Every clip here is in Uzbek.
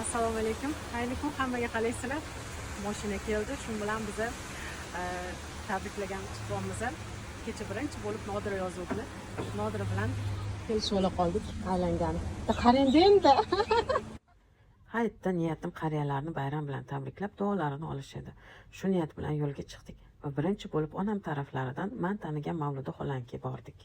Assalomu alaykum. Xayrli kun hammaga, qalaysizlar? Mashina keldi. Shu bilan biza tabriklagan chiqamiz. Kecha birinchi bo'lib Nodira yozuvdi. Nodira bilan kelishib ola qoldik. Aylangani. Qarang endi. Hayitda niyatim qariyalarni bayram bilan tabriklab, duolarini olish edi. Shu niyat bilan yo'lga chiqdik va birinchi bo'lib onam taraflaridan men tanigan Mavluda xolanga bordik.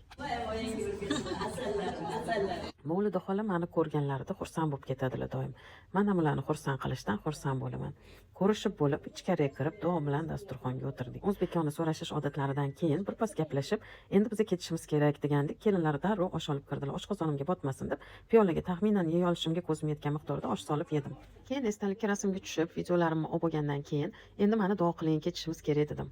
Mavluda xola meni ko'rganlarida xursand bo'lib ketadilar doim. Men ham ularni xursand qilishdan xursand bo'laman. Ko'rishib bo'lib, ichkariga kirib, duo bilan dasturxonga o'tirdik. O'zbekona so'rashish odatlaridan keyin birpas gaplashib, endi bizga ketishimiz kerak degandik. Kelinlar darrov osh olib kirdilar. Oshqozonimga botmasin deb, piyolaga taxminan yeya olishimga ko'zim yetgan miqdorda osh solib yedim. Keyin esdalikka rasmga tushib, videolarimni olib bo'lgandan keyin, endi meni duo qiling, ketishimiz kerak dedim.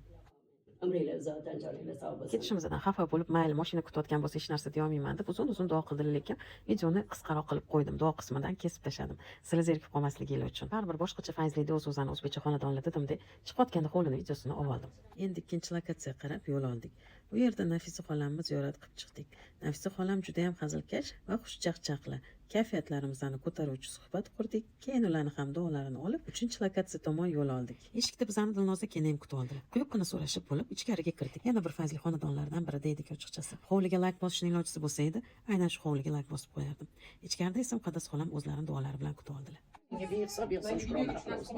Ketishimizdan xafa bo'lib, mayli, mashina kutayotgan bo'lsa hech narsa deyolmayman deb uzun duo qildilar, lekin videoni qisqaroq qilib qo'ydim. Duo qismidan kesib tashladim. Sizlar zerikib qolmasligingiz uchun. Baribir boshqacha fayzli o'z-o'zini o'zbekcha xonadonlar dedimda, chiqayotganda qo'lini videosini olib oldim. Endi ikkinchi lokatsiyaga qarab yo'l oldik. Bu yerda Nafisa xolamni ziyorat qilib chiqdik. Nafisa xolam juda ham hazilkash va xushchaqchaqli. Kayfiyatlarimizni ko'taruvchi suhbat qurdik. Keyin ularni ham duolarini olib, 3-lokatsiya tomon yo'l oldik. Eshikda bizani Dilnoza kenayim kutib oldilar. Quyuqqina so'rashib bo'lib, ichkariga kirdik. Yana bir fayzli xonadonlardan biri deydik ochiqchasi. Hovliga layk bosishning ilojisi bo'lsa edi, aynan shu hovliga layk bosib qo'yardim. Ichkarida esa Muqaddas xolam o'zlarining duolari bilan kutib oldilar. Behisob shukrona qilamiz.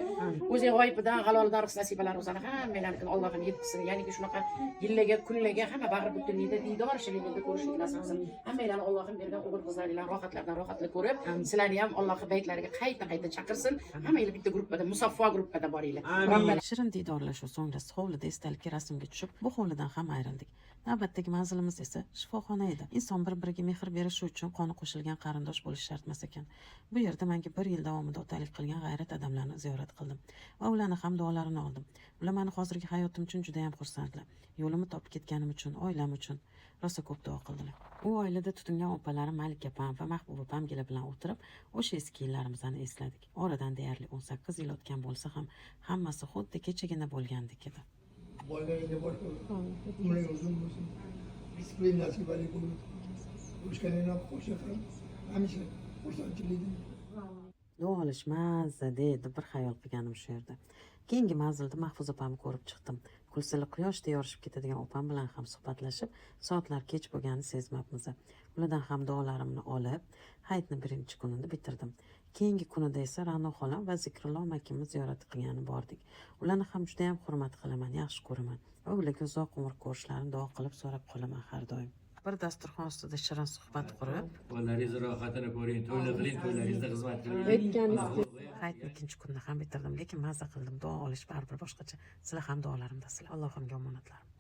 O'zi g'oyibidan haloldan rizq nasibalari o'zini hammalarni Allohim yetkazsin. Ya'ni shunaqa yillarga, kunlarga hamma bag'ri butunlikda diydor shirinlikda ko'rishlik nasib qilsin. Hammalarni Allohim bergan o'g'il qizlaringlar rohatlardan rohatli ko'rib, sizlarni ham Alloh baytlariga qayta chaqirsin. Hammalar bitta gruppada, musaffo gruppada boringlar. Shirin diydorlashuv so'ngrasi hovlida esdalikka rasmga tushib, bu hovlidan ham ayrildik. Navbatdagi manzilimiz esa shifoxona edi. Inson bir-biriga mehr berishi uchun qoni qo'shilgan qarindosh bo'lish shart emas ekan. Bu yerda menga 1 yil davomida otalik qilgan g'ayrat odamlarni ziyorat qildim va ularni ham duolarini oldim. Ular meni hozirgi hayotim uchun juda ham xursandlar. Yo'limni topib ketganim uchun, oilam uchun rosa ko'p duo qildilar. U oilada tutingan opalarim Malika opam va Mahbuba opamgilar bilan o'tirib, o'sha eski yillarimizni esladik. Oradan deyarli 18 yil o'tgan bo'lsa ham, hammasi xuddi kechagina bo'lgandek edi. Boylarga boshqa umring uzun bo'lsin. Rizqing nasibali bo'lsin. O'shqaningni qo'sha ham hamisha xursandchilik. Duo olish mazza deydi, bir xayol qilganim shu yerda. Keyingi manzilda Mahfuza opamni ko'rib chiqdim. Kulsili quyoshda yorishib ketadigan opam bilan ham suhbatlashib, soatlar kech bo'lganini sezmabmiz. Ulardan ham duolarimni olib, hayitni birinchi kunini bitirdim. Keyingi kunida esa Ra'no xolam va Zikrullo amakimni ziyorat qilgani bordik. Ularni ham juda ham hurmat qilaman, yaxshi ko'raman. Va ularga uzoq umr ko'rishlarini duo qilib so'rab qolaman har doim. Bir dasturxon ustida shirin suhbat qurib, Qo'llaringizni rohatini ko'ring, to'ylar qiling, to'ylaringizda xizmat qiling. hayitni ikkinchi kunni ham bitirdim, lekin mazza qildim. Duo olish baribir boshqacha. Sizlar ham duolarimdasizlar. Allohimga omonatlarim.